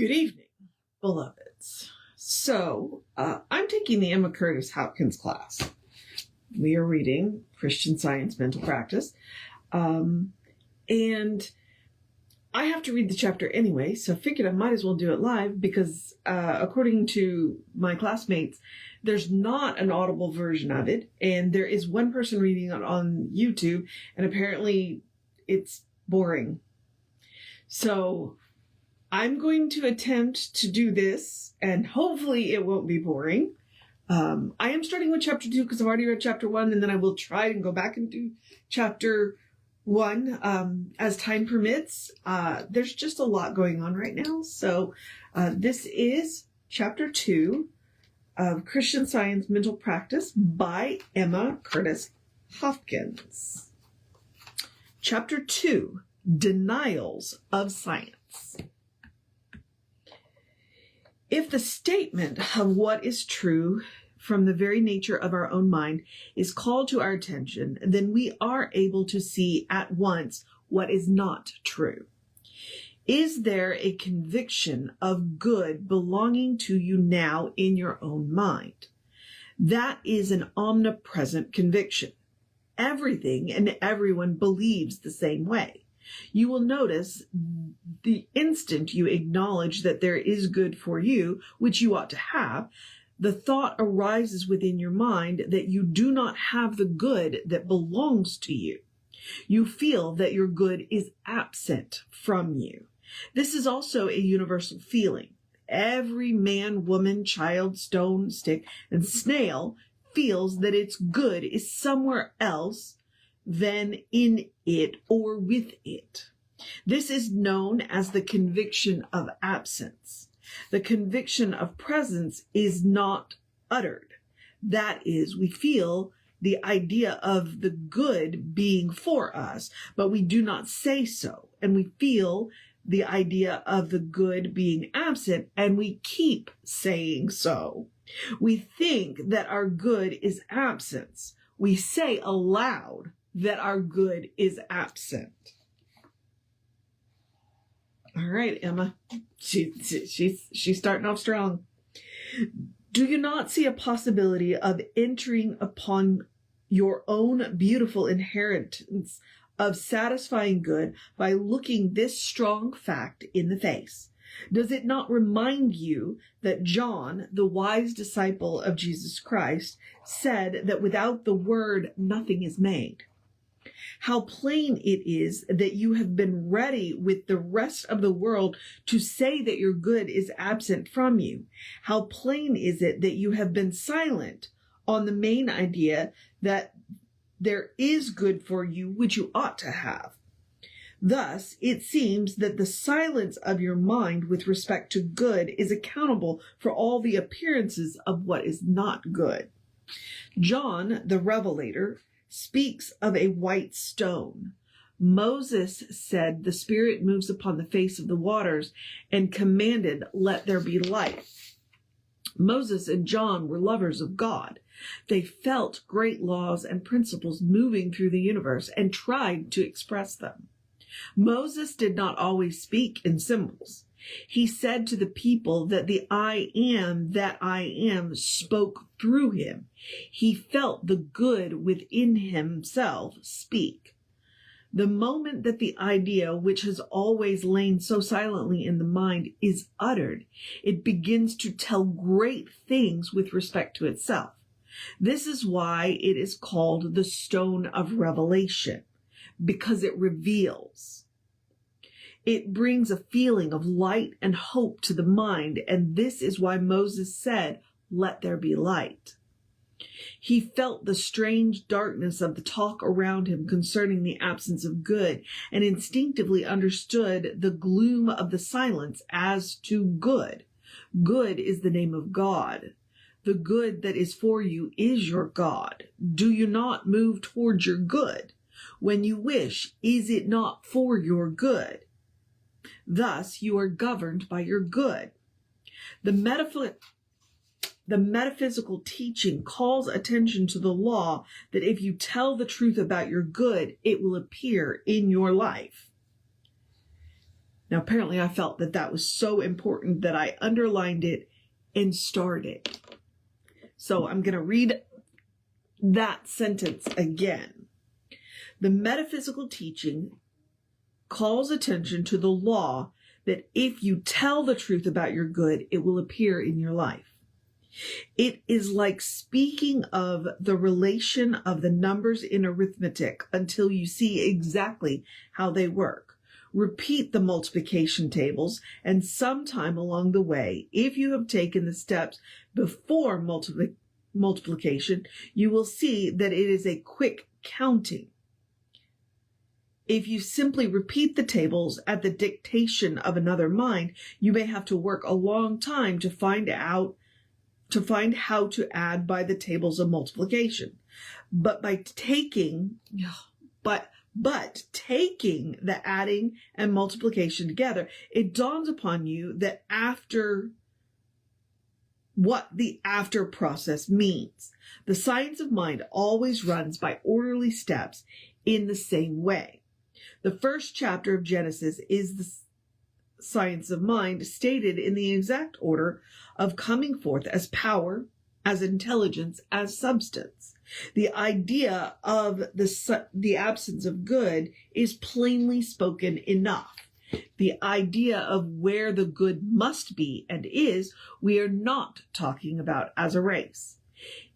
Good evening, beloveds. I'm taking the Emma Curtis Hopkins class. We are reading Christian Science Mental Practice. And I have to read the chapter anyway, so I figured I might as well do it live because, according to my classmates, there's not an audible version of it. And there is one person reading it on YouTube, and apparently it's boring. So I'm going to attempt to do this, and hopefully it won't be boring. I am starting with chapter 2 because I've already read chapter 1, and then I will try and go back and do chapter 1 as time permits. There's just a lot going on right now. So this is chapter 2 of Christian Science Mental Practice by Emma Curtis Hopkins. Chapter 2, Denials of Science. If the statement of what is true from the very nature of our own mind is called to our attention, then we are able to see at once what is not true. Is there a conviction of good belonging to you now in your own mind? That is an omnipresent conviction. Everything and everyone believes the same way. You will notice the instant you acknowledge that there is good for you, which you ought to have, the thought arises within your mind that you do not have the good that belongs to you. You feel that your good is absent from you. This is also a universal feeling. Every man, woman, child, stone, stick, and snail feels that its good is somewhere else than in it or with it. This is known as the conviction of absence. The conviction of presence is not uttered. That is, we feel the idea of the good being for us, but we do not say so. And we feel the idea of the good being absent, and we keep saying so. We think that our good is absence. We say aloud that our good is absent. All right, Emma. She's starting off strong. Do you not see a possibility of entering upon your own beautiful inheritance of satisfying good by looking this strong fact in the face? Does it not remind you that John, the wise disciple of Jesus Christ, said that without the word, nothing is made? How plain it is that you have been ready with the rest of the world to say that your good is absent from you. How plain is it that you have been silent on the main idea that there is good for you, which you ought to have. Thus, it seems that the silence of your mind with respect to good is accountable for all the appearances of what is not good. John, the Revelator, speaks of a white stone. Moses said the Spirit moves upon the face of the waters and commanded, "Let there be light." Moses and John were lovers of God. They felt great laws and principles moving through the universe and tried to express them. Moses did not always speak in symbols. He said to the people that the I am that I am spoke through him. He felt the good within himself speak. The moment that the idea, which has always lain so silently in the mind, is uttered, it begins to tell great things with respect to itself. This is why it is called the stone of revelation, because it reveals. It brings a feeling of light and hope to the mind, and this is why Moses said, "Let there be light." He felt the strange darkness of the talk around him concerning the absence of good, and instinctively understood the gloom of the silence as to good. Good is the name of God. The good that is for you is your God. Do you not move towards your good? When you wish, is it not for your good? Thus, you are governed by your good. The metaphysical teaching calls attention to the law that if you tell the truth about your good, it will appear in your life. Now, apparently I felt that that was so important that I underlined it and starred it. So I'm going to read that sentence again. The metaphysical teaching calls attention to the law that if you tell the truth about your good, it will appear in your life. It is like speaking of the relation of the numbers in arithmetic until you see exactly how they work. Repeat the multiplication tables, and sometime along the way, if you have taken the steps before multiplication, you will see that it is a quick counting. If you simply repeat the tables at the dictation of another mind, you may have to work a long time to find how to add by the tables of multiplication. But taking the adding and multiplication together, it dawns upon you that what the after process means. The science of mind always runs by orderly steps in the same way. The first chapter of Genesis is the science of mind stated in the exact order of coming forth as power, as intelligence, as substance. The idea of the absence of good is plainly spoken enough. The idea of where the good must be and is, we are not talking about as a race.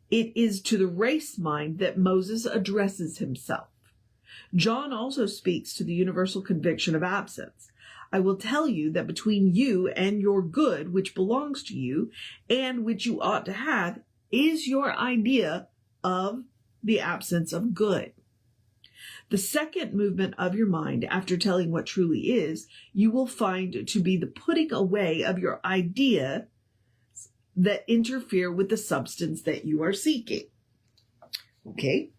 It is to the race mind that Moses addresses himself. John also speaks to the universal conviction of absence. I will tell you that between you and your good, which belongs to you, and which you ought to have, is your idea of the absence of good. The second movement of your mind, after telling what truly is, you will find to be the putting away of your idea that interfere with the substance that you are seeking. Okay?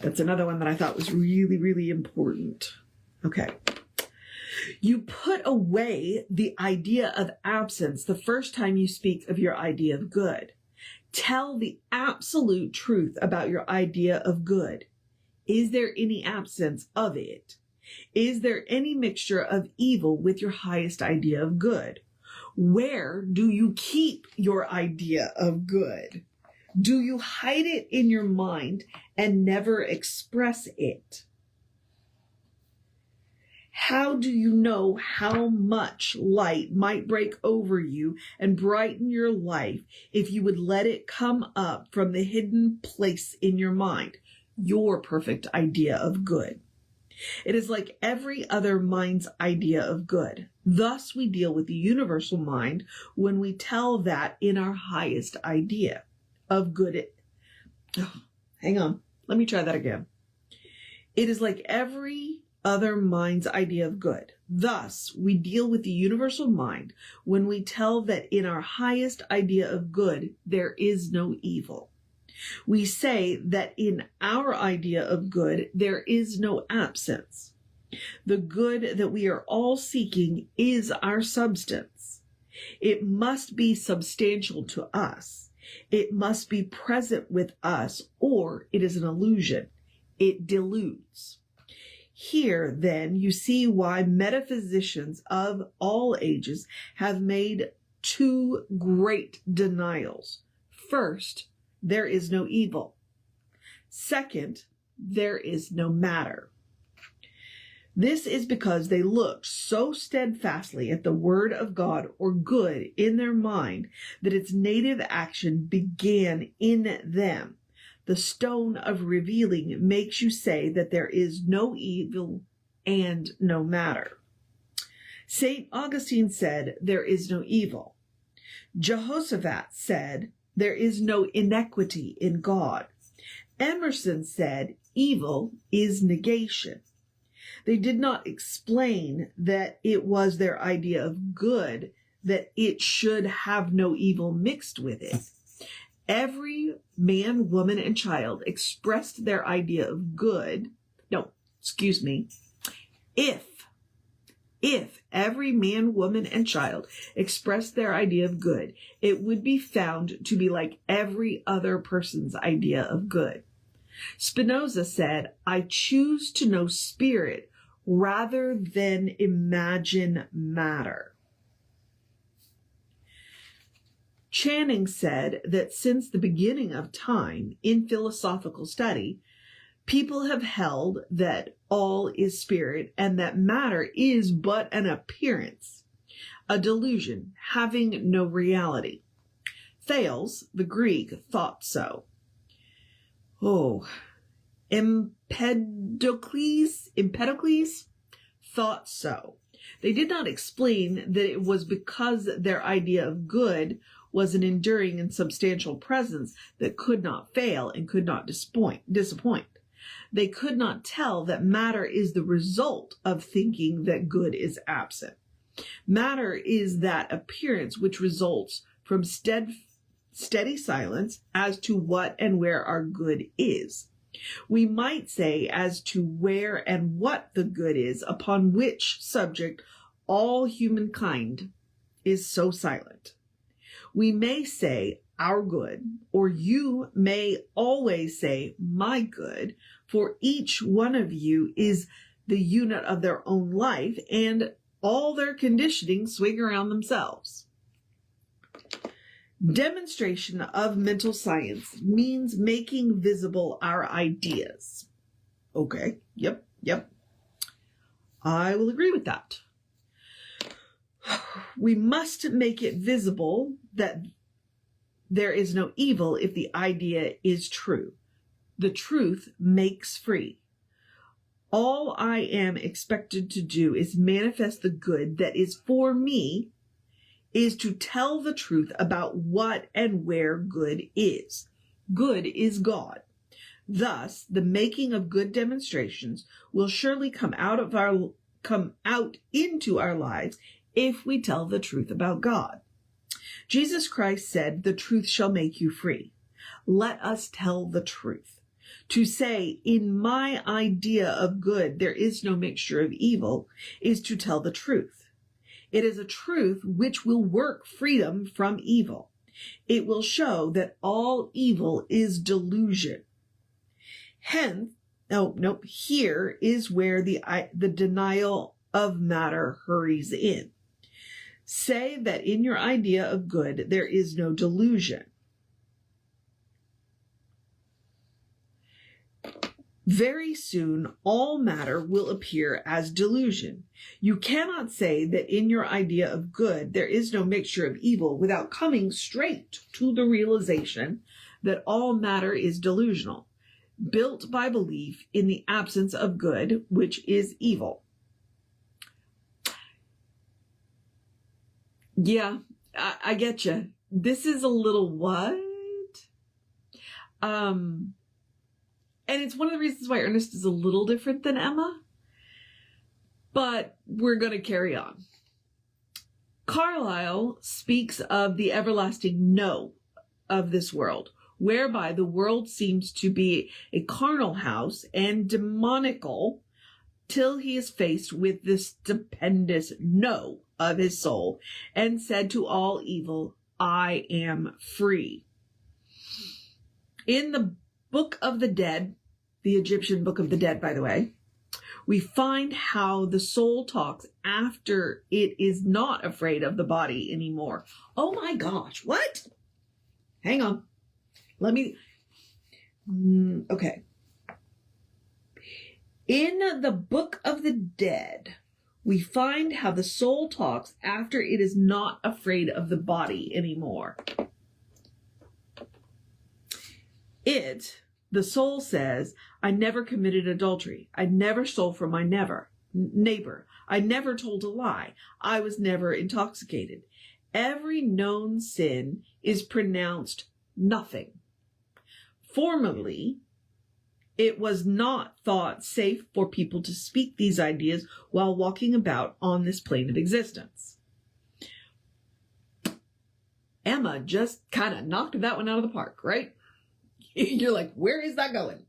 That's another one that I thought was really, really important. Okay. You put away the idea of absence the first time you speak of your idea of good. Tell the absolute truth about your idea of good. Is there any absence of it? Is there any mixture of evil with your highest idea of good? Where do you keep your idea of good? Do you hide it in your mind and never express it? How do you know how much light might break over you and brighten your life if you would let it come up from the hidden place in your mind, your perfect idea of good? It is like every other mind's idea of good. Thus, we deal with the universal mind when we tell that in our highest idea of good. Hang on. Let me try that again. It is like every other mind's idea of good. Thus, we deal with the universal mind when we tell that in our highest idea of good, there is no evil. We say that in our idea of good, there is no absence. The good that we are all seeking is our substance. It must be substantial to us. It must be present with us, or it is an illusion. It deludes. Here, then, you see why metaphysicians of all ages have made two great denials. First, there is no evil. Second, there is no matter. This is because they looked so steadfastly at the word of God or good in their mind that its native action began in them. The stone of revealing makes you say that there is no evil and no matter. St. Augustine said, there is no evil. Jehoshaphat said, there is no inequity in God. Emerson said, evil is negation. They did not explain that it was their idea of good, that it should have no evil mixed with it. Every man, woman, and child expressed their idea of good. If every man, woman, and child expressed their idea of good, it would be found to be like every other person's idea of good. Spinoza said, I choose to know spirit rather than imagine matter. Channing said that since the beginning of time in philosophical study, people have held that all is spirit and that matter is but an appearance, a delusion, having no reality. Thales, the Greek, thought so. Empedocles thought so. They did not explain that it was because their idea of good was an enduring and substantial presence that could not fail and could not disappoint. They could not tell that matter is the result of thinking that good is absent. Matter is that appearance which results from steady silence as to what and where our good is. We might say as to where and what the good is, upon which subject all humankind is so silent. We may say our good, or you may always say my good, for each one of you is the unit of their own life, and all their conditioning swing around themselves. Demonstration of mental science means making visible our ideas. Okay, yep. I will agree with that. We must make it visible that there is no evil if the idea is true. The truth makes free. All I am expected to do is manifest the good that is for me, is to tell the truth about what and where good is. Good is God. Thus, the making of good demonstrations will surely come out into our lives if we tell the truth about God. Jesus Christ said, the truth shall make you free. Let us tell the truth. To say, in my idea of good, there is no mixture of evil, is to tell the truth. It is a truth which will work freedom from evil. It will show that all evil is delusion. Hence, here is where the denial of matter hurries in. Say that in your idea of good, there is no delusion. Very soon, all matter will appear as delusion. You cannot say that in your idea of good, there is no mixture of evil without coming straight to the realization that all matter is delusional, built by belief in the absence of good, which is evil. Yeah, I get you. This is a little what? And it's one of the reasons why Ernest is a little different than Emma. But we're going to carry on. Carlyle speaks of the everlasting no of this world, whereby the world seems to be a carnal house and demonical till he is faced with this stupendous no of his soul and said to all evil, I am free. In the Book of the Dead, the Egyptian Book of the Dead, by the way, we find how the soul talks after it is not afraid of the body anymore. Oh my gosh, what? Hang on. Okay. In the Book of the Dead, we find how the soul talks after it is not afraid of the body anymore. The soul says, I never committed adultery. I never stole from my neighbor. I never told a lie. I was never intoxicated. Every known sin is pronounced nothing. Formerly, it was not thought safe for people to speak these ideas while walking about on this plane of existence. Emma just kind of knocked that one out of the park, right? You're like, where is that going?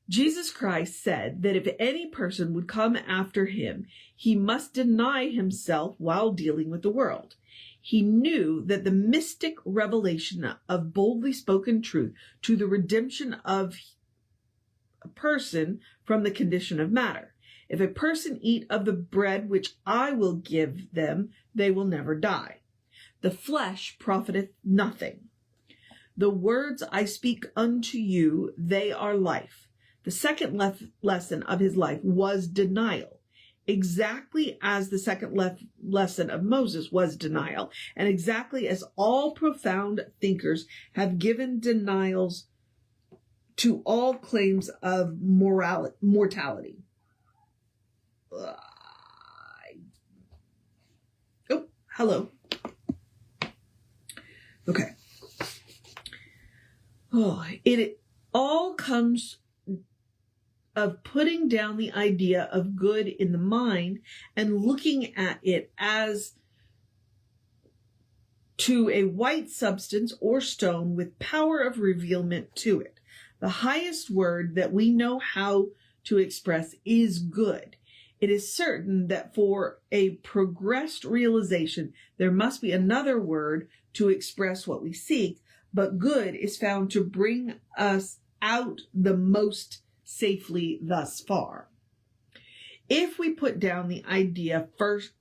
Jesus Christ said that if any person would come after him, he must deny himself while dealing with the world. He knew that the mystic revelation of boldly spoken truth to the redemption of a person from the condition of matter. If a person eat of the bread which I will give them, they will never die. The flesh profiteth nothing. The words I speak unto you, they are life. The second lesson of his life was denial, exactly as the second lesson of Moses was denial, and exactly as all profound thinkers have given denials to all claims of mortality. Oh, hello. Okay. Oh, it all comes of putting down the idea of good in the mind and looking at it as to a white substance or stone with power of revealment to it. The highest word that we know how to express is good. It is certain that for a progressed realization, there must be another word to express what we seek, but good is found to bring us out the most safely thus far. If we put down the idea first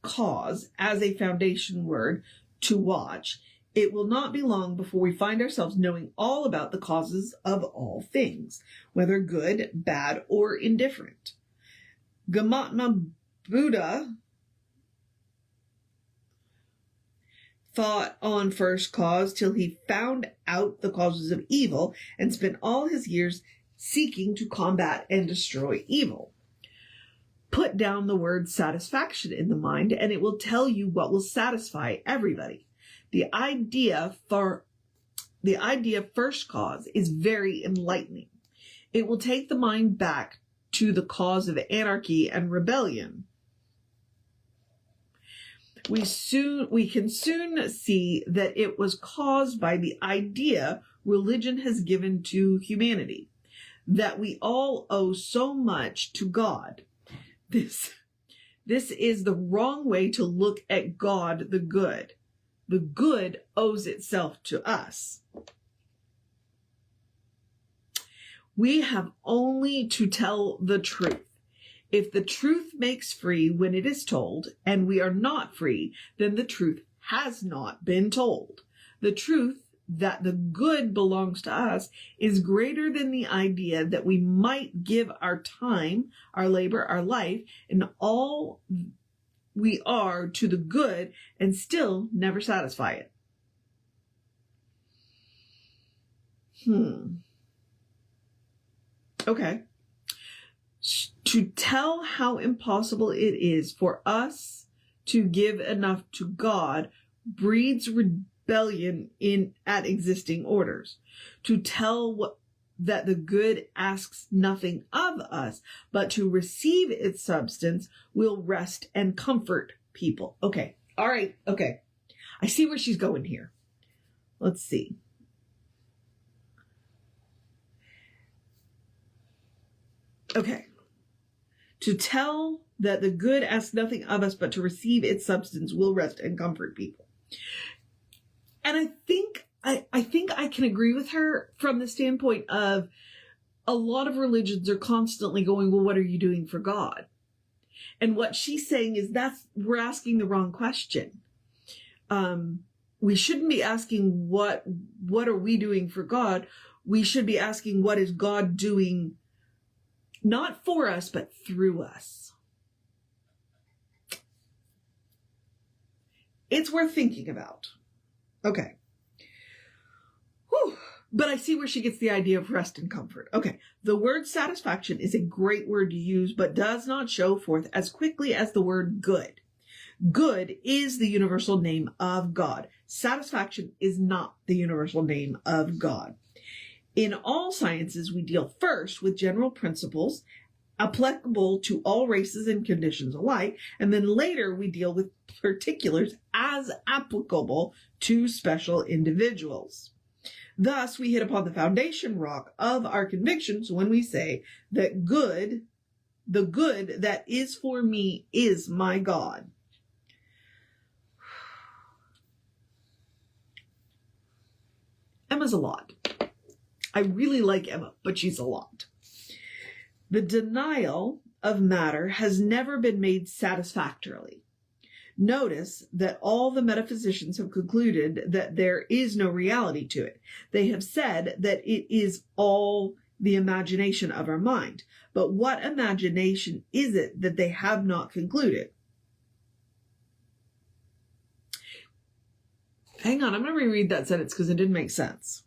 cause as a foundation word to watch, it will not be long before we find ourselves knowing all about the causes of all things, whether good, bad, or indifferent. Gautama Buddha thought on first cause till he found out the causes of evil and spent all his years seeking to combat and destroy evil. Put down the word satisfaction in the mind and it will tell you what will satisfy everybody. The idea first cause is very enlightening. It will take the mind back to the cause of anarchy and rebellion. We can soon see that it was caused by the idea religion has given to humanity, that we all owe so much to God. This is the wrong way to look at God, the good. The good owes itself to us. We have only to tell the truth. If the truth makes free when it is told, and we are not free, then the truth has not been told. The truth that the good belongs to us is greater than the idea that we might give our time, our labor, our life, and all we are to the good and still never satisfy it. Okay. To tell how impossible it is for us to give enough to God breeds rebellion at existing orders. To tell that the good asks nothing of us, but to receive its substance will rest and comfort people. Okay. All right. Okay. I see where she's going here. Let's see. Okay. To tell that the good asks nothing of us, but to receive its substance will rest and comfort people. And I think I can agree with her from the standpoint of a lot of religions are constantly going, well, what are you doing for God? And what she's saying is we're asking the wrong question. We shouldn't be asking what are we doing for God? We should be asking what is God doing, not for us, but through us. It's worth thinking about. Okay. Whew. But I see where she gets the idea of rest and comfort. Okay. The word satisfaction is a great word to use, but does not show forth as quickly as the word good. Good is the universal name of God. Satisfaction is not the universal name of God. In all sciences, we deal first with general principles applicable to all races and conditions alike, and then later we deal with particulars as applicable to special individuals. Thus, we hit upon the foundation rock of our convictions when we say that the good that is for me is my God. Emma's a lot. I really like Emma, but she's a lot. The denial of matter has never been made satisfactorily. Notice that all the metaphysicians have concluded that there is no reality to it. They have said that it is all the imagination of our mind. But what imagination is it that they have not concluded? Hang on, I'm going to reread that sentence because it didn't make sense.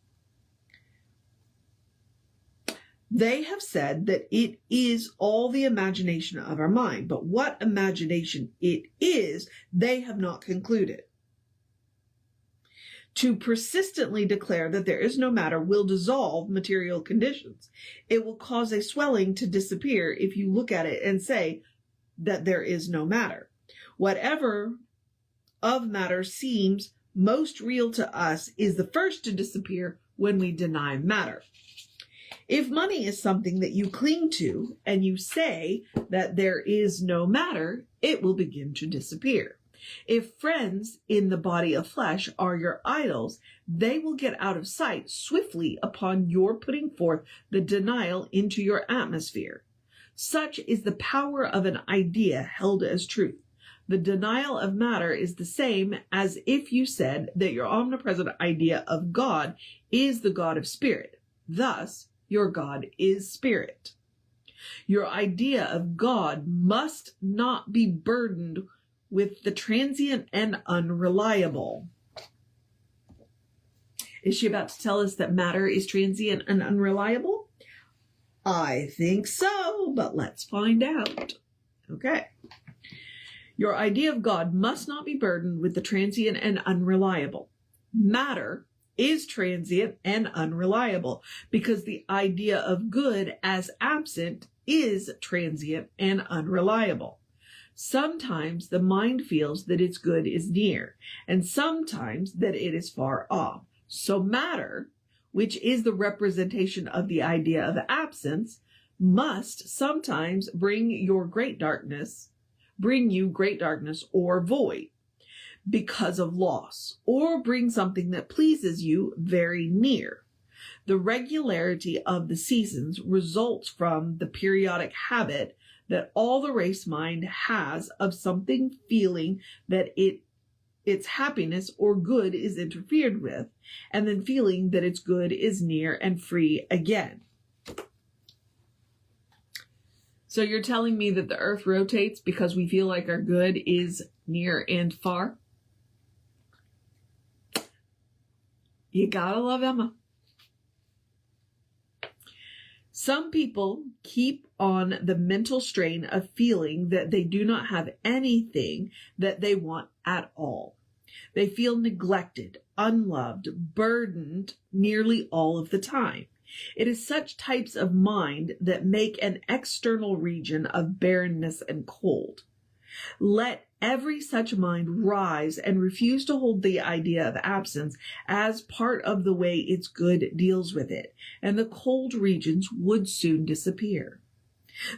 They have said that it is all the imagination of our mind, but what imagination it is, they have not concluded. To persistently declare that there is no matter will dissolve material conditions. It will cause a swelling to disappear if you look at it and say that there is no matter. Whatever of matter seems most real to us is the first to disappear when we deny matter. If money is something that you cling to and you say that there is no matter, it will begin to disappear. If friends in the body of flesh are your idols, they will get out of sight swiftly upon your putting forth the denial into your atmosphere. Such is the power of an idea held as truth. The denial of matter is the same as if you said that your omnipresent idea of God is the God of spirit. Thus, your God is spirit. Your idea of God must not be burdened with the transient and unreliable. Is she about to tell us that matter is transient and unreliable? I think so, but let's find out. Okay. Your idea of God must not be burdened with the transient and unreliable. Matter is transient and unreliable because the idea of good as absent is transient and unreliable. Sometimes the mind feels that its good is near, and sometimes that it is far off. So matter, which is the representation of the idea of absence, must sometimes bring you great darkness or void because of loss, or bring something that pleases you very near. The regularity of the seasons results from the periodic habit that all the race mind has of something feeling that its happiness or good is interfered with, and then feeling that its good is near and free again. So you're telling me that the earth rotates because we feel like our good is near and far? You gotta love Emma. Some people keep on the mental strain of feeling that they do not have anything that they want at all. They feel neglected, unloved, burdened nearly all of the time. It is such types of mind that make an external region of barrenness and cold. Let every such mind rise and refuse to hold the idea of absence as part of the way its good deals with it, and the cold regions would soon disappear.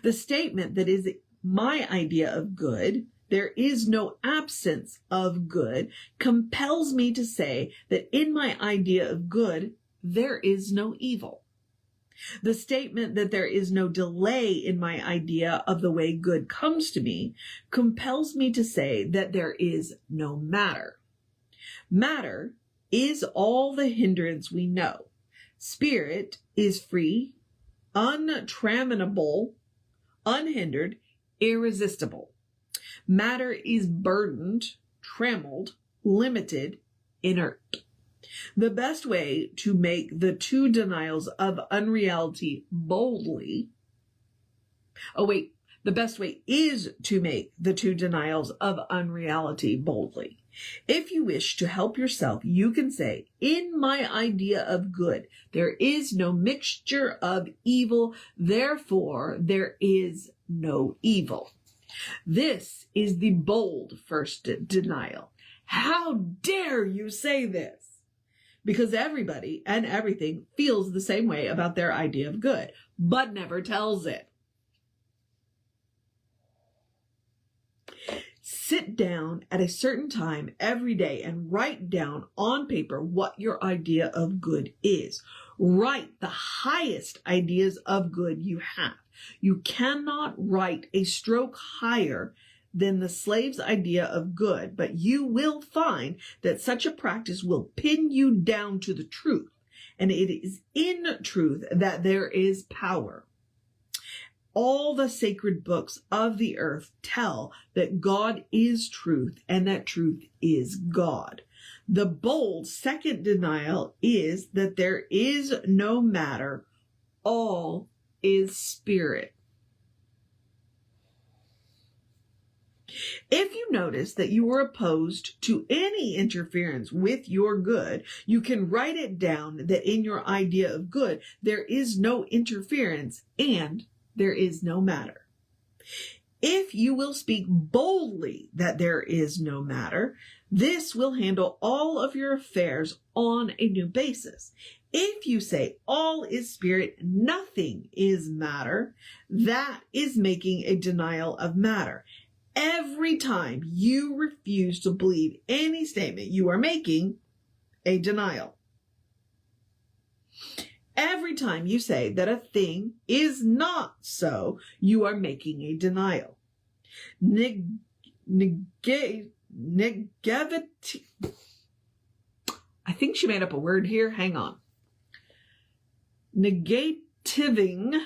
The statement that is my idea of good, there is no absence of good, compels me to say that in my idea of good, there is no evil. The statement that there is no delay in my idea of the way good comes to me compels me to say that there is no matter. Matter is all the hindrance we know. Spirit is free, untrammable, unhindered, irresistible. Matter is burdened, trammeled, limited, inert. The best way to make the two denials of unreality boldly. The best way is to make the two denials of unreality boldly. If you wish to help yourself, you can say, in my idea of good, there is no mixture of evil, therefore there is no evil. This is the bold first denial. How dare you say this? Because everybody and everything feels the same way about their idea of good, but never tells it. Sit down at a certain time every day and write down on paper what your idea of good is. Write the highest ideas of good you have. You cannot write a stroke higher than the slave's idea of good, but you will find that such a practice will pin you down to the truth, and it is in truth that there is power. All the sacred books of the earth tell that God is truth and that truth is God. The bold second denial is that there is no matter, all is spirit. If you notice that you are opposed to any interference with your good, you can write it down that in your idea of good, there is no interference and there is no matter. If you will speak boldly that there is no matter, this will handle all of your affairs on a new basis. If you say all is spirit, nothing is matter, that is making a denial of matter. Every time you refuse to believe any statement, you are making a denial. Every time you say that a thing is not so, you are making a denial. I think she made up a word here. Hang on. Negativing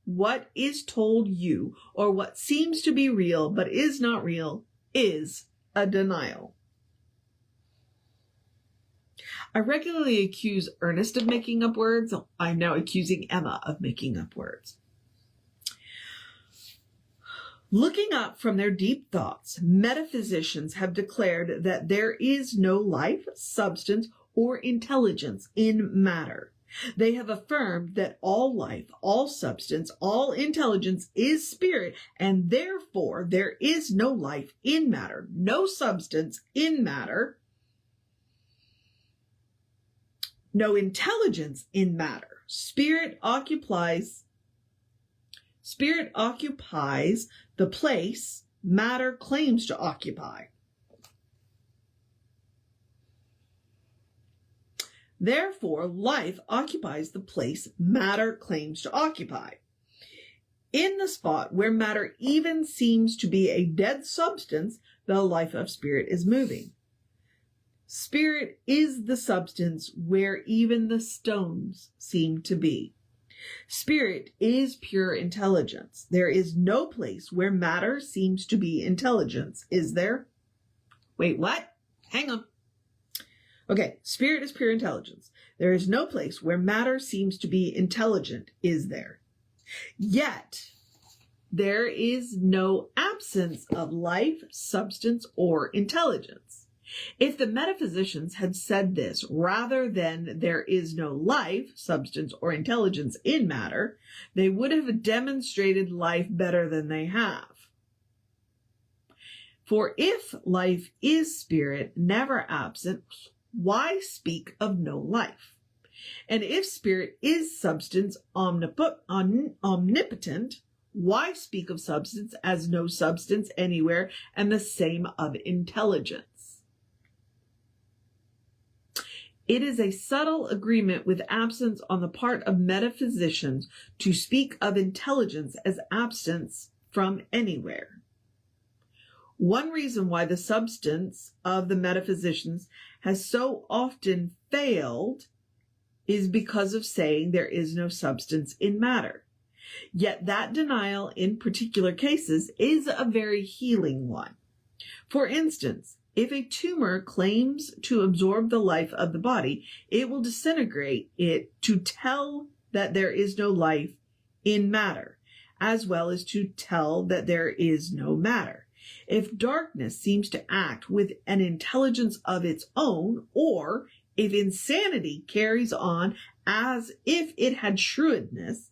what is told you or what seems to be real but is not real is a denial. I regularly accuse Ernest of making up words. I'm now accusing Emma of making up words. Looking up from their deep thoughts, metaphysicians have declared that there is no life, substance, or intelligence in matter. They have affirmed that all life, all substance, all intelligence is spirit, and therefore there is no life in matter, no substance in matter, no intelligence in matter. Spirit occupies the place matter claims to occupy. Therefore, life occupies the place matter claims to occupy. In the spot where matter even seems to be a dead substance, the life of spirit is moving. Spirit is the substance where even the stones seem to be. Spirit is pure intelligence. There is no place where matter seems to be intelligence, is there? Wait, what? Hang on. Okay, spirit is pure intelligence. There is no place where matter seems to be intelligent, is there? Yet, there is no absence of life, substance, or intelligence. If the metaphysicians had said this rather than there is no life, substance, or intelligence in matter, they would have demonstrated life better than they have. For if life is spirit, never absent, why speak of no life? And if spirit is substance omnipotent, why speak of substance as no substance anywhere and the same of intelligence? It is a subtle agreement with absence on the part of metaphysicians to speak of intelligence as absence from anywhere. One reason why the substance of the metaphysicians has so often failed is because of saying there is no substance in matter. Yet that denial in particular cases is a very healing one. For instance, if a tumor claims to absorb the life of the body, it will disintegrate it to tell that there is no life in matter, as well as to tell that there is no matter. If darkness seems to act with an intelligence of its own, or if insanity carries on as if it had shrewdness,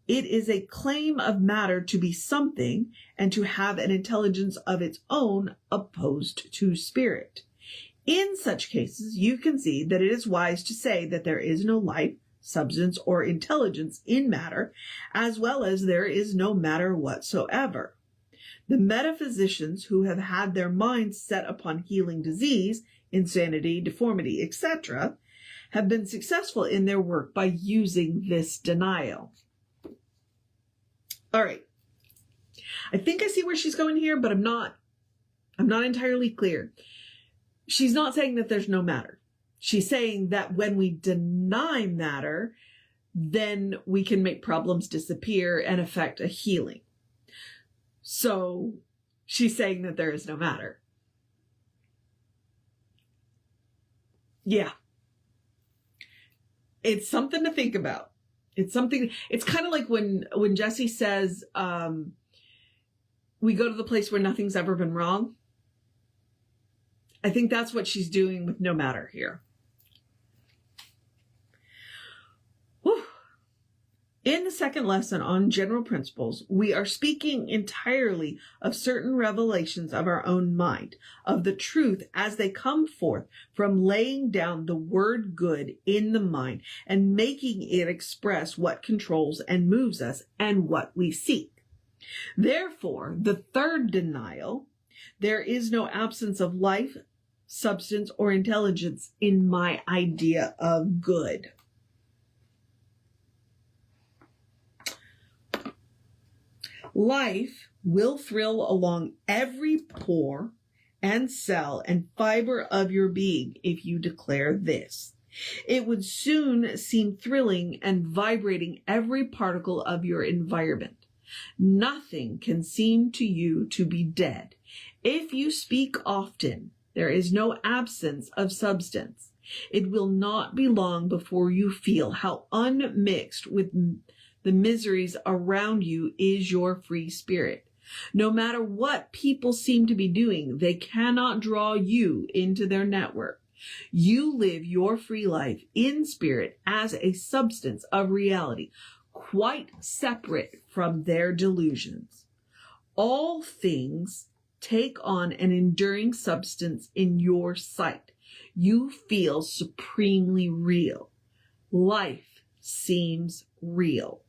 it is a claim of matter to be something and to have an intelligence of its own opposed to spirit. In such cases, you can see that it is wise to say that there is no life, substance, or intelligence in matter, as well as there is no matter whatsoever. The metaphysicians who have had their minds set upon healing disease, insanity, deformity, etc., have been successful in their work by using this denial. All right. I think I see where she's going here, but I'm not entirely clear. She's not saying that there's no matter. She's saying that when we deny matter, then we can make problems disappear and affect a healing. So she's saying that there is no matter. Yeah. It's something to think about. It's kind of like when Jessie says, we go to the place where nothing's ever been wrong. I think that's what she's doing with no matter here. Whew. In the second lesson on general principles, we are speaking entirely of certain revelations of our own mind, of the truth as they come forth from laying down the word good in the mind and making it express what controls and moves us and what we seek. Therefore, the third denial, there is no absence of life, substance, or intelligence in my idea of good. Life will thrill along every pore and cell and fiber of your being if you declare this. It would soon seem thrilling and vibrating every particle of your environment. Nothing can seem to you to be dead. If you speak often, there is no absence of substance. It will not be long before you feel how unmixed with the miseries around you is your free spirit. No matter what people seem to be doing, they cannot draw you into their network. You live your free life in spirit as a substance of reality, quite separate from their delusions. All things take on an enduring substance in your sight. You feel supremely real. Life seems real.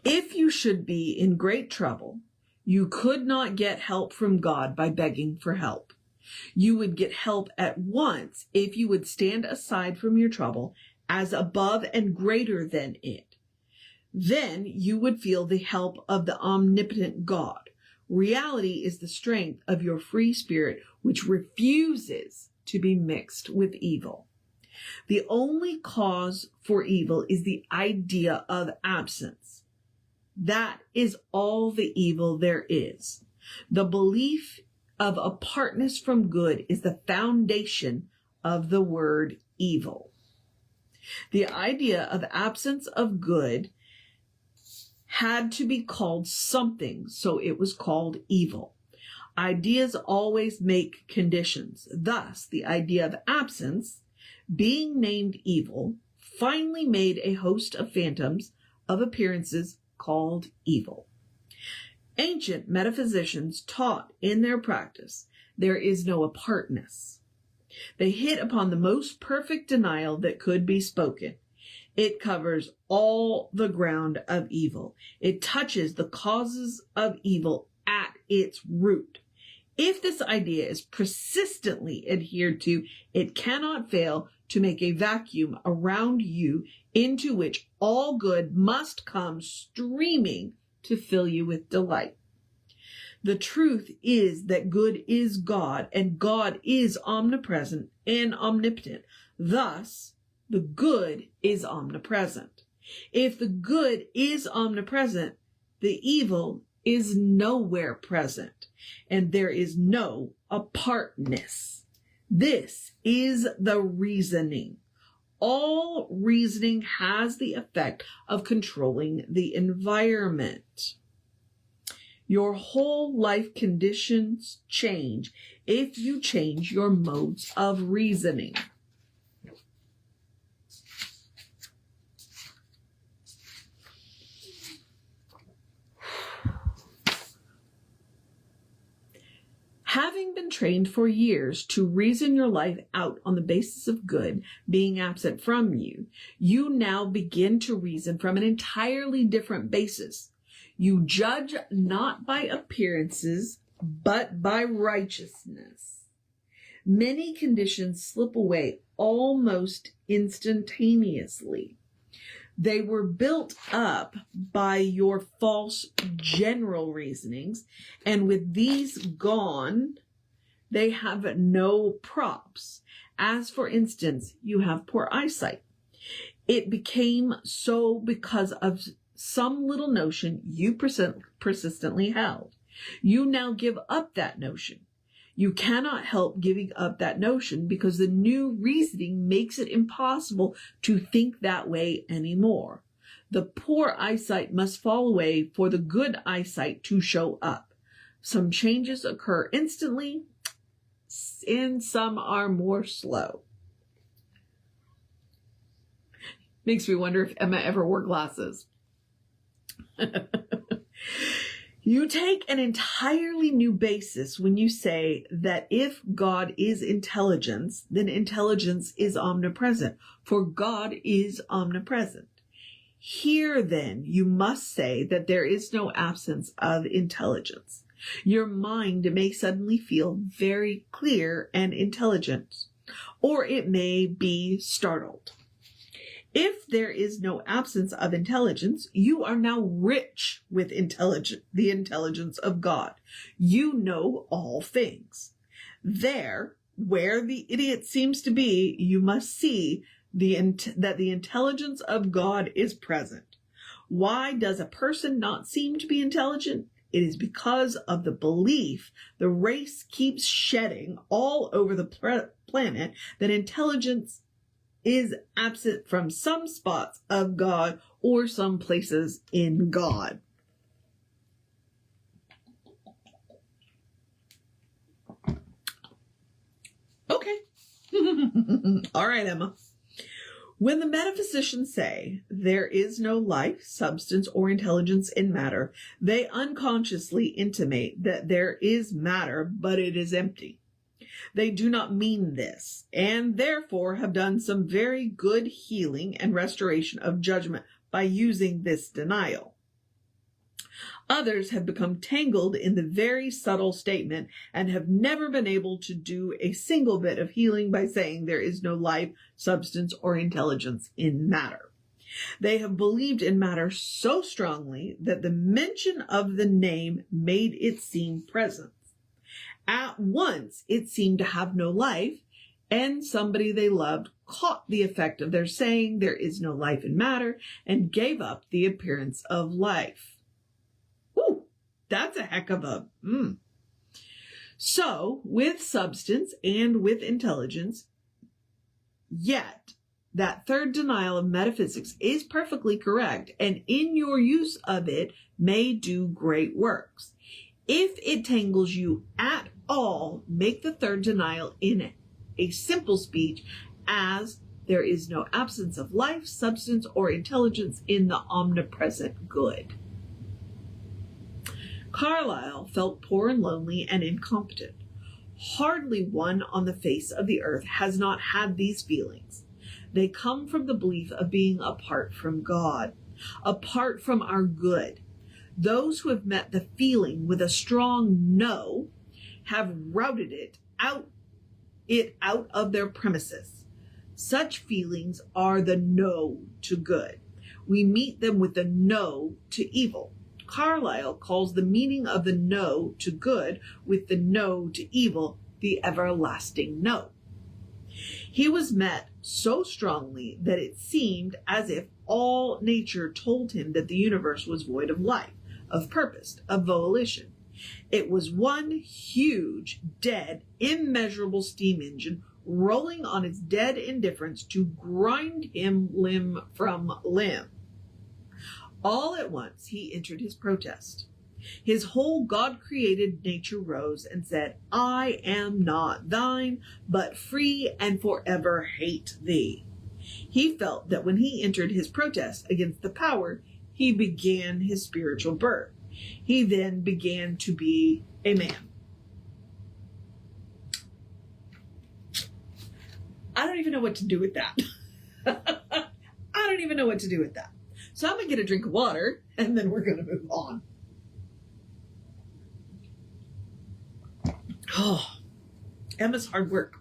If you should be in great trouble, you could not get help from God by begging for help. You would get help at once if you would stand aside from your trouble as above and greater than it. Then you would feel the help of the omnipotent God. Reality is the strength of your free spirit, which refuses to be mixed with evil. The only cause for evil is the idea of absence. That is all the evil there is. The belief of apartness from good is the foundation of the word evil. The idea of absence of good had to be called something, so it was called evil. Ideas always make conditions. Thus, the idea of absence, being named evil, finally made a host of phantoms, of appearances called evil. Ancient metaphysicians taught in their practice there is no apartness. They hit upon the most perfect denial that could be spoken. It covers all the ground of evil. It touches the causes of evil at its root. If this idea is persistently adhered to, it cannot fail to make a vacuum around you into which all good must come streaming to fill you with delight. The truth is that good is God, and God is omnipresent and omnipotent. Thus, the good is omnipresent. If the good is omnipresent, the evil is nowhere present, and there is no apartness. This is the reasoning. All reasoning has the effect of controlling the environment. Your whole life conditions change if you change your modes of reasoning. Having been trained for years to reason your life out on the basis of good being absent from you, you now begin to reason from an entirely different basis. You judge not by appearances, but by righteousness. Many conditions slip away almost instantaneously. They were built up by your false general reasonings, and with these gone, they have no props. As for instance, you have poor eyesight. It became so because of some little notion you persistently held. You now give up that notion. You cannot help giving up that notion because the new reasoning makes it impossible to think that way anymore. The poor eyesight must fall away for the good eyesight to show up. Some changes occur instantly, and some are more slow. Makes me wonder if Emma ever wore glasses. You take an entirely new basis when you say that if God is intelligence, then intelligence is omnipresent, for God is omnipresent. Here, then, you must say that there is no absence of intelligence. Your mind may suddenly feel very clear and intelligent, or it may be startled. If there is no absence of intelligence, you are now rich with the intelligence of God. You know all things. There, where the idiot seems to be, you must see that the intelligence of God is present. Why does a person not seem to be intelligent? It is because of the belief the race keeps shedding all over the planet that intelligence is absent from some spots of God or some places in God. Okay. All right, Emma. When the metaphysicians say there is no life, substance, or intelligence in matter, they unconsciously intimate that there is matter, but it is empty. They do not mean this, and therefore have done some very good healing and restoration of judgment by using this denial. Others have become tangled in the very subtle statement and have never been able to do a single bit of healing by saying there is no life, substance, or intelligence in matter. They have believed in matter so strongly that the mention of the name made it seem present. At once, it seemed to have no life, and somebody they loved caught the effect of their saying there is no life in matter and gave up the appearance of life. Ooh, that's a heck of a... So, with substance and with intelligence, yet that third denial of metaphysics is perfectly correct, and in your use of it may do great works. If it tangles you at all, make the third denial in a simple speech as there is no absence of life, substance, or intelligence in the omnipresent good. Carlyle felt poor and lonely and incompetent. Hardly one on the face of the earth has not had these feelings. They come from the belief of being apart from God, apart from our good. Those who have met the feeling with a strong no have routed it out of their premises. Such feelings are the no to good. We meet them with the no to evil. Carlyle calls the meaning of the no to good with the no to evil the everlasting no. He was met so strongly that it seemed as if all nature told him that the universe was void of life, of purpose, of volition. It was one huge, dead, immeasurable steam engine rolling on its dead indifference to grind him limb from limb. All at once he entered his protest. His whole God-created nature rose and said, I am not thine, but free and forever hate thee. He felt that when he entered his protest against the power, he began his spiritual birth. He then began to be a man. even know what to do with that. I don't even know what to do with that. So I'm going to get a drink of water, and then we're going to move on. Oh, Emma's hard work.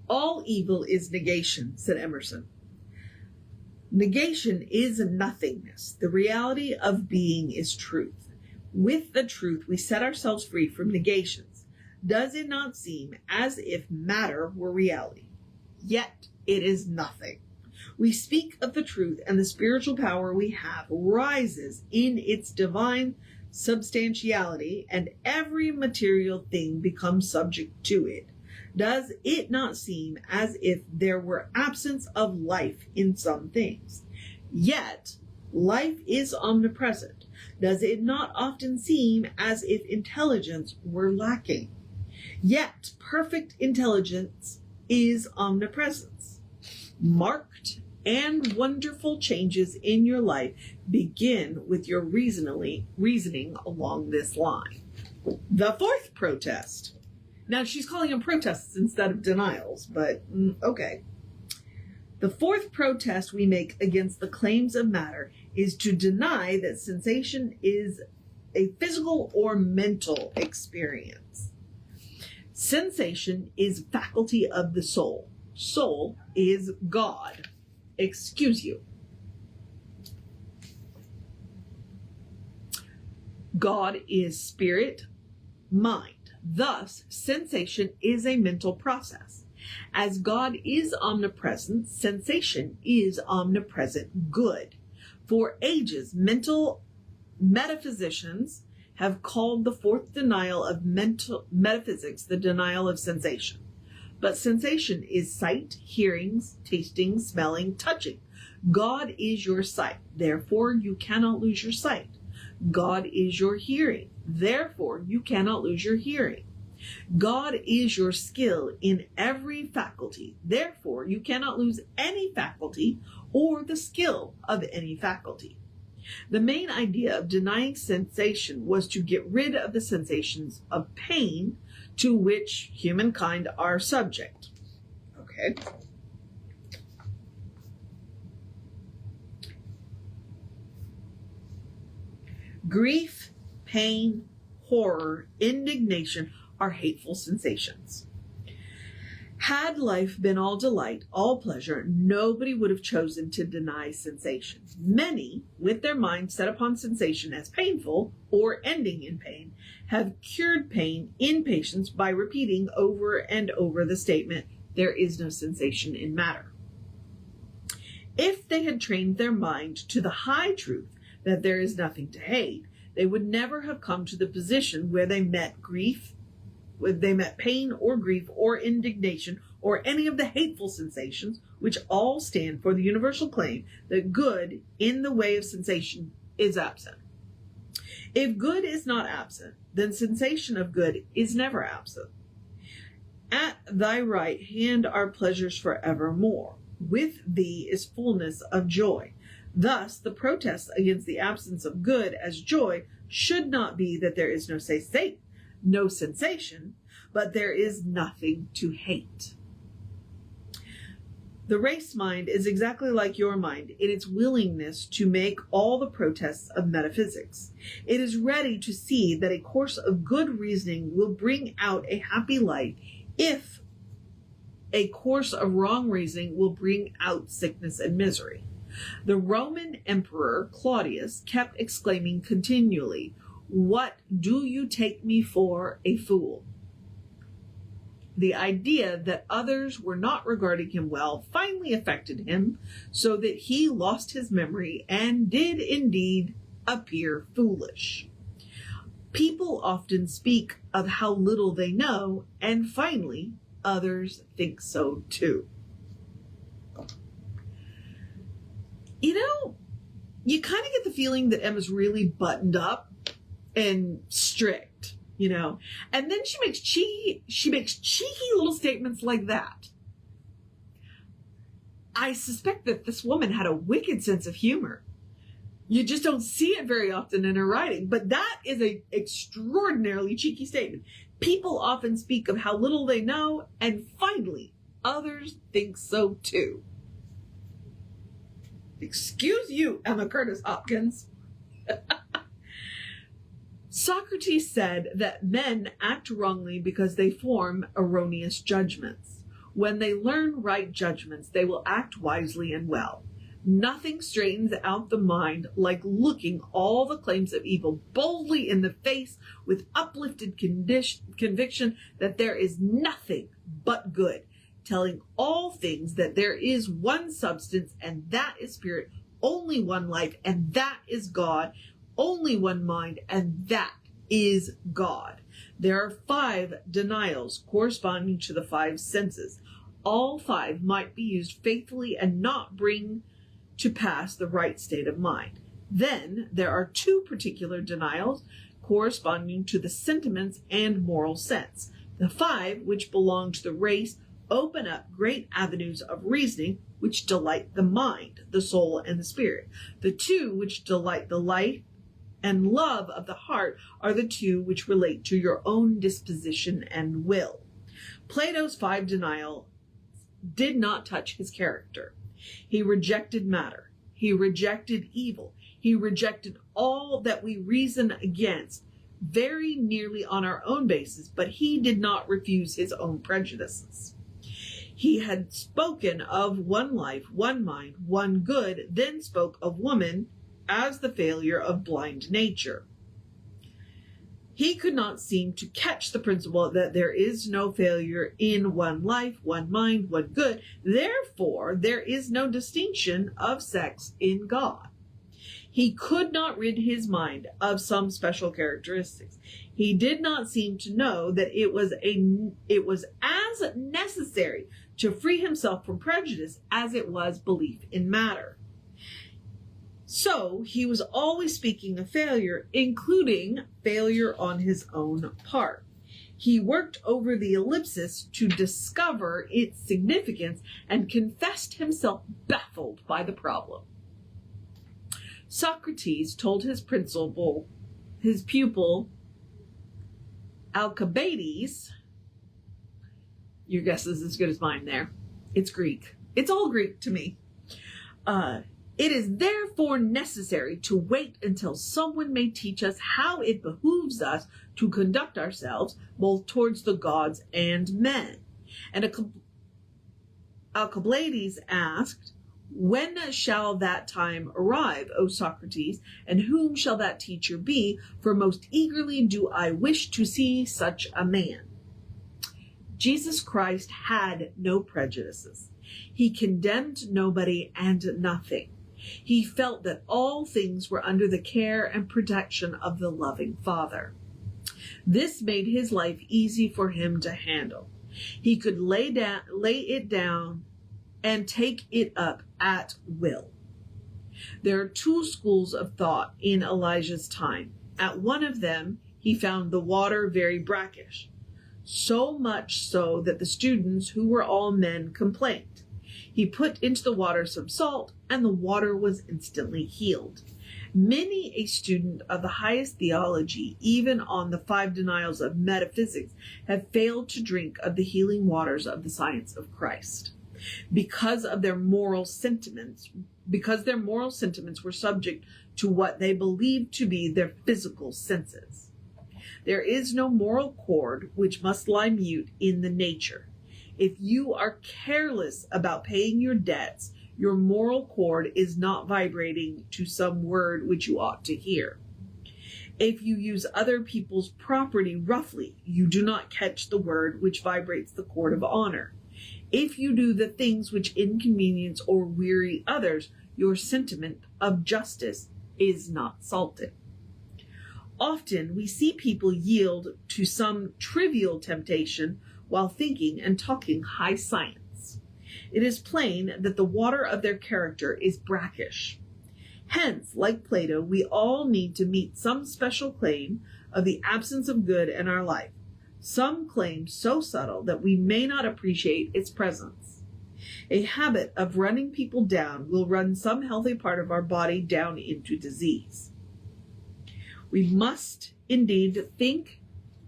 All evil is negation, said Emerson. Negation is nothingness. The reality of being is truth. With the truth, we set ourselves free from negations. Does it not seem as if matter were reality? Yet it is nothing. We speak of the truth, and the spiritual power we have rises in its divine substantiality, and every material thing becomes subject to it. Does it not seem as if there were absence of life in some things? Yet life is omnipresent. Does it not often seem as if intelligence were lacking? Yet perfect intelligence is omnipresence. Marked and wonderful changes in your life begin with your reasoning along this line. The fourth protest. Now, she's calling them protests instead of denials, but okay. The fourth protest we make against the claims of matter is to deny that sensation is a physical or mental experience. Sensation is faculty of the soul. Soul is God. Excuse you. God is spirit, mind. Thus, sensation is a mental process. As God is omnipresent, sensation is omnipresent good. For ages, metaphysicians have called the fourth denial of metaphysics the denial of sensation. But sensation is sight, hearing, tasting, smelling, touching. God is your sight. Therefore, you cannot lose your sight. God is your hearing. Therefore, you cannot lose your hearing. God is your skill in every faculty. Therefore, you cannot lose any faculty or the skill of any faculty. The main idea of denying sensation was to get rid of the sensations of pain to which humankind are subject. Okay. Grief, pain, horror, indignation are hateful sensations. Had life been all delight, all pleasure, nobody would have chosen to deny sensation. Many, with their minds set upon sensation as painful or ending in pain, have cured pain in patients by repeating over and over the statement, there is no sensation in matter. If they had trained their mind to the high truth that there is nothing to hate, they would never have come to the position where they met pain or grief or indignation or any of the hateful sensations, which all stand for the universal claim that good in the way of sensation is absent. If good is not absent, then sensation of good is never absent. At thy right hand are pleasures forevermore. With thee is fullness of joy. Thus, the protest against the absence of good as joy should not be that there is no sensation, but there is nothing to hate. The race mind is exactly like your mind in its willingness to make all the protests of metaphysics. It is ready to see that a course of good reasoning will bring out a happy life if a course of wrong reasoning will bring out sickness and misery. The Roman Emperor Claudius kept exclaiming continually, "What do you take me for, a fool?" The idea that others were not regarding him well finally affected him, so that he lost his memory and did indeed appear foolish. People often speak of how little they know, and finally, others think so too. You know, you kind of get the feeling that Emma's really buttoned up and strict, you know, and then she makes cheeky little statements like that. I suspect that this woman had a wicked sense of humor. You just don't see it very often in her writing, but that is an extraordinarily cheeky statement. People often speak of how little they know, and finally, others think so too. Excuse you, Emma Curtis Hopkins. Socrates said that men act wrongly because they form erroneous judgments. When they learn right judgments, they will act wisely and well. Nothing straightens out the mind like looking all the claims of evil boldly in the face with uplifted conviction that there is nothing but good, telling all things that there is one substance, and that is spirit, only one life, and that is God, only one mind, and that is God. There are 5 denials corresponding to the 5 senses. All 5 might be used faithfully and not bring to pass the right state of mind. Then there are 2 particular denials corresponding to the sentiments and moral sense. The 5, which belong to the race, open up great avenues of reasoning which delight the mind, the soul, and the spirit. The 2 which delight the life and love of the heart are the 2 which relate to your own disposition and will. Plato's 5 denials did not touch his character. He rejected matter. He rejected evil. He rejected all that we reason against, very nearly on our own basis, but he did not refuse his own prejudices. He had spoken of one life, one mind, one good, then spoke of woman as the failure of blind nature. He could not seem to catch the principle that there is no failure in one life, one mind, one good. Therefore, there is no distinction of sex in God. He could not rid his mind of some special characteristics. He did not seem to know that it was as necessary to free himself from prejudice as it was belief in matter. So he was always speaking of failure, including failure on his own part. He worked over the ellipsis to discover its significance and confessed himself baffled by the problem. Socrates told his pupil Alcibiades, your guess is as good as mine there. It's Greek. It's all Greek to me. It is therefore necessary to wait until someone may teach us how it behooves us to conduct ourselves both towards the gods and men. And Alcibiades asked, "When shall that time arrive, O Socrates, and whom shall that teacher be? For most eagerly do I wish to see such a man." Jesus Christ had no prejudices. He condemned nobody and nothing. He felt that all things were under the care and protection of the loving Father. This made his life easy for him to handle. He could lay it down and take it up at will. There are 2 schools of thought in Elijah's time. At one of them, he found the water very brackish, so much so that the students, who were all men, complained. He put into the water some salt, and the water was instantly healed. Many a student of the highest theology, even on the 5 denials of metaphysics, have failed to drink of the healing waters of the science of Christ. Because their moral sentiments were subject to what they believed to be their physical senses. There is no moral chord which must lie mute in the nature. If you are careless about paying your debts, your moral chord is not vibrating to some word which you ought to hear. If you use other people's property roughly, you do not catch the word which vibrates the chord of honor. If you do the things which inconvenience or weary others, your sentiment of justice is not salted. Often we see people yield to some trivial temptation while thinking and talking high science. It is plain that the water of their character is brackish. Hence, like Plato, we all need to meet some special claim of the absence of good in our life, some claim so subtle that we may not appreciate its presence. A habit of running people down will run some healthy part of our body down into disease. We must indeed think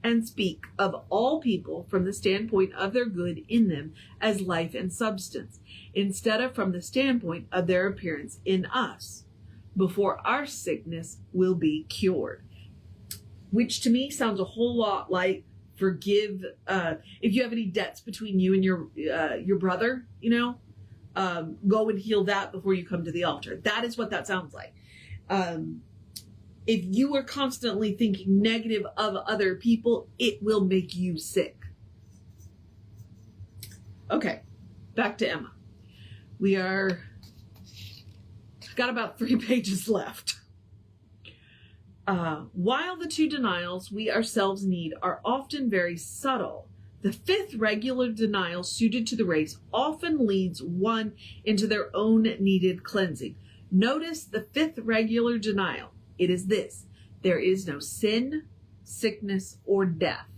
and speak of all people from the standpoint of their good in them as life and substance, instead of from the standpoint of their appearance in us, before our sickness will be cured. Which to me sounds a whole lot like forgive, if you have any debts between you and your brother, go and heal that before you come to the altar. That is what that sounds like. If you are constantly thinking negative of other people, it will make you sick. Okay, back to Emma. We got about 3 pages left. While the 2 denials we ourselves need are often very subtle, the 5th regular denial suited to the race often leads one into their own needed cleansing. Notice the 5th regular denial. It is this: there is no sin, sickness, or death.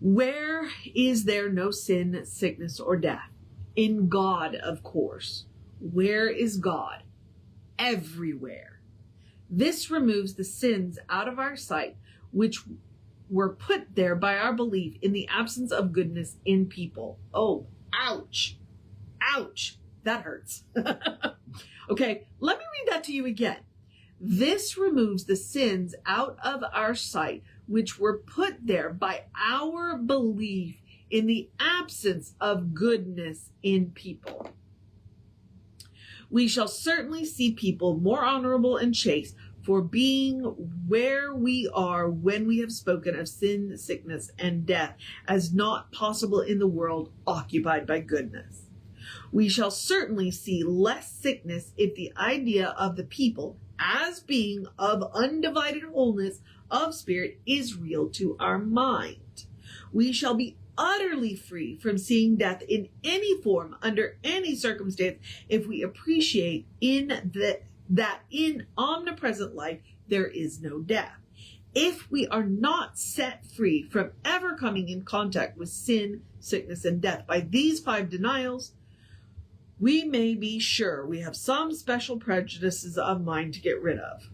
Where is there no sin, sickness, or death? In God, of course. Where is God? Everywhere. This removes the sins out of our sight, which were put there by our belief in the absence of goodness in people. Oh, ouch. Ouch. That hurts. Okay, let me read that to you again. This removes the sins out of our sight, which were put there by our belief in the absence of goodness in people. We shall certainly see people more honorable and chaste for being where we are when we have spoken of sin, sickness, and death as not possible in the world occupied by goodness. We shall certainly see less sickness if the idea of the people as being of undivided wholeness of spirit is real to our mind. We shall be utterly free from seeing death in any form, under any circumstance, if we appreciate that in omnipresent life there is no death. If we are not set free from ever coming in contact with sin, sickness, and death by these 5 denials, we may be sure we have some special prejudices of mind to get rid of.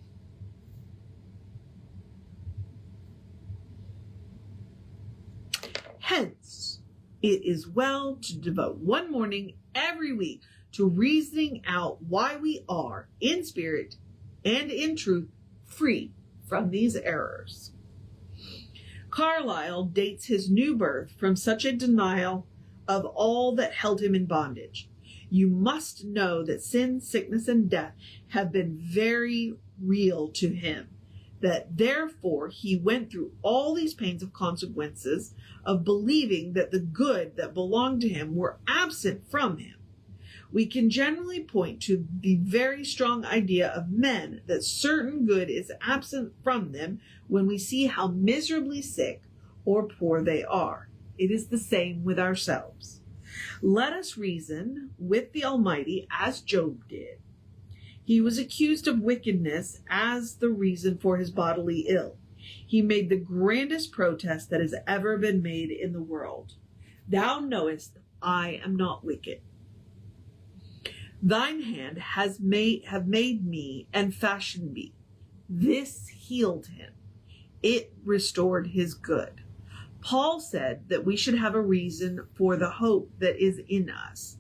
Hence, it is well to devote one morning every week to reasoning out why we are, in spirit and in truth, free from these errors. Carlyle dates his new birth from such a denial of all that held him in bondage. You must know that sin, sickness, and death have been very real to him, that therefore he went through all these pains of consequences of believing that the good that belonged to him were absent from him. We can generally point to the very strong idea of men that certain good is absent from them when we see how miserably sick or poor they are. It is the same with ourselves. Let us reason with the Almighty as Job did. He was accused of wickedness as the reason for his bodily ill. He made the grandest protest that has ever been made in the world. Thou knowest I am not wicked. Thine hand have made me and fashioned me. This healed him. It restored his good. Paul said that we should have a reason for the hope that is in us.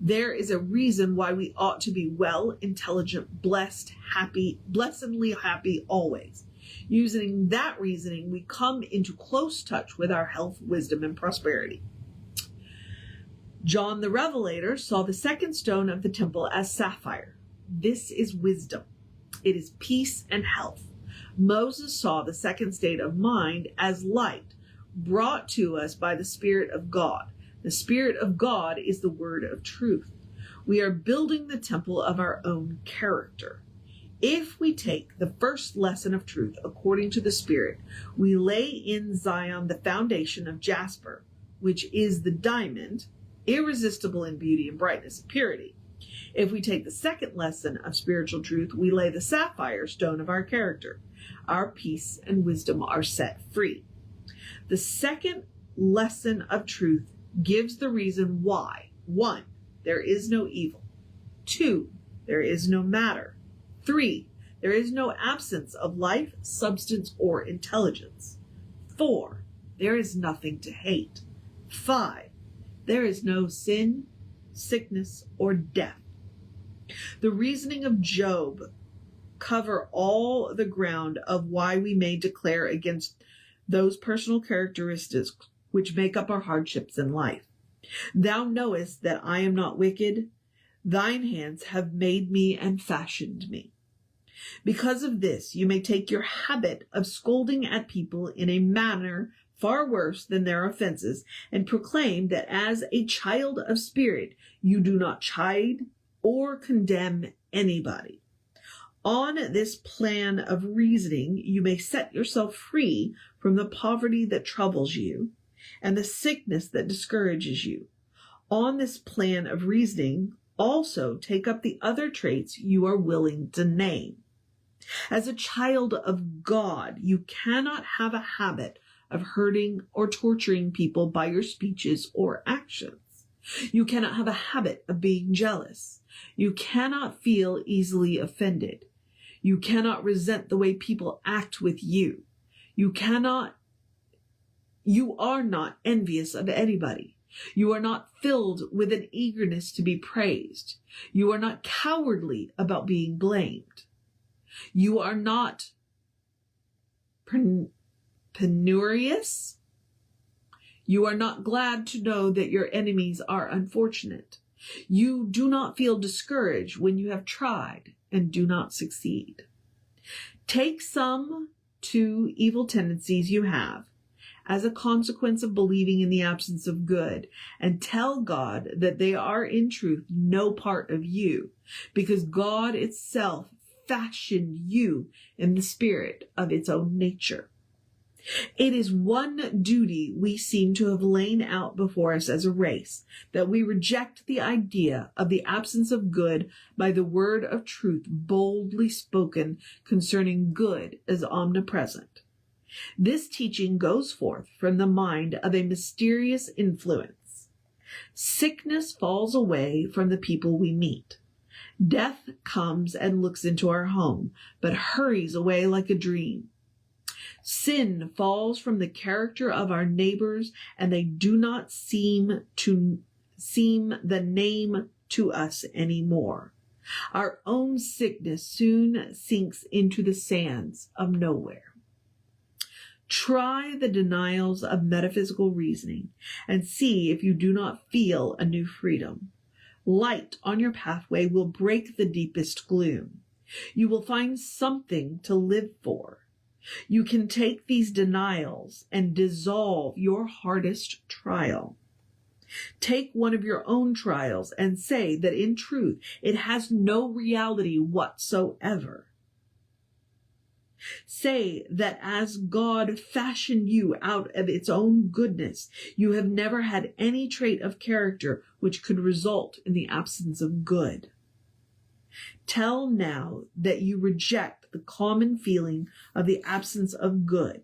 There is a reason why we ought to be well, intelligent, blessed, happy, blessedly happy always. Using that reasoning, we come into close touch with our health, wisdom, and prosperity. John the Revelator saw the second stone of the temple as sapphire. This is wisdom. It is peace and health. Moses saw the second state of mind as light, brought to us by the Spirit of God. The Spirit of God is the word of truth. We are building the temple of our own character. If we take the first lesson of truth according to the Spirit, we lay in Zion the foundation of jasper, which is the diamond, irresistible in beauty and brightness and purity. If we take the second lesson of spiritual truth, we lay the sapphire stone of our character. Our peace and wisdom are set free. The second lesson of truth gives the reason why. 1, there is no evil. 2, there is no matter. 3, there is no absence of life, substance, or intelligence. 4, there is nothing to hate. 5, there is no sin, sickness, or death. The reasoning of Job cover all the ground of why we may declare against those personal characteristics which make up our hardships in life. Thou knowest that I am not wicked. Thine hands have made me and fashioned me. Because of this, you may take your habit of scolding at people in a manner far worse than their offenses, and proclaim that as a child of spirit, you do not chide or condemn anybody. On this plan of reasoning, you may set yourself free from the poverty that troubles you and the sickness that discourages you. On this plan of reasoning, also take up the other traits you are willing to name. As a child of God, you cannot have a habit of hurting or torturing people by your speeches or actions. You cannot have a habit of being jealous. You cannot feel easily offended. You cannot resent the way people act with you. You are not envious of anybody. You are not filled with an eagerness to be praised. You are not cowardly about being blamed. You are not penurious. You are not glad to know that your enemies are unfortunate. You do not feel discouraged when you have tried and do not succeed. Take some 2 evil tendencies you have as a consequence of believing in the absence of good, and tell God that they are in truth no part of you, because God itself fashioned you in the spirit of its own nature. It is one duty we seem to have lain out before us as a race, that we reject the idea of the absence of good by the word of truth boldly spoken concerning good as omnipresent. This teaching goes forth from the mind of a mysterious influence. Sickness falls away from the people we meet. Death comes and looks into our home, but hurries away like a dream. Sin falls from the character of our neighbors, and they do not seem the name to us anymore. Our own sickness soon sinks into the sands of nowhere. Try the denials of metaphysical reasoning and see if you do not feel a new freedom. Light on your pathway will break the deepest gloom. You will find something to live for. You can take these denials and dissolve your hardest trial. Take one of your own trials and say that in truth it has no reality whatsoever. Say that as God fashioned you out of its own goodness, you have never had any trait of character which could result in the absence of good. Tell now that you reject the common feeling of the absence of good.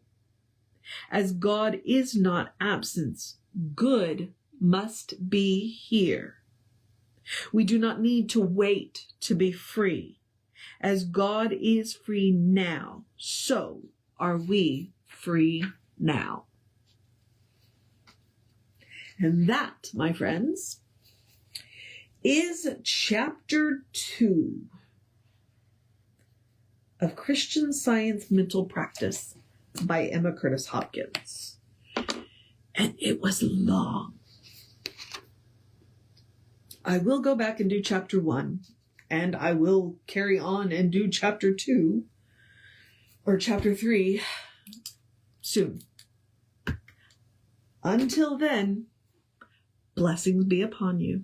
As God is not absence, good must be here. We do not need to wait to be free. As God is free now, so are we free now. And that, my friends, is chapter 2 of Christian Science Mental Practice by Emma Curtis Hopkins. And it was long. I will go back and do chapter 1, and I will carry on and do chapter 2 or chapter 3 soon. Until then, blessings be upon you.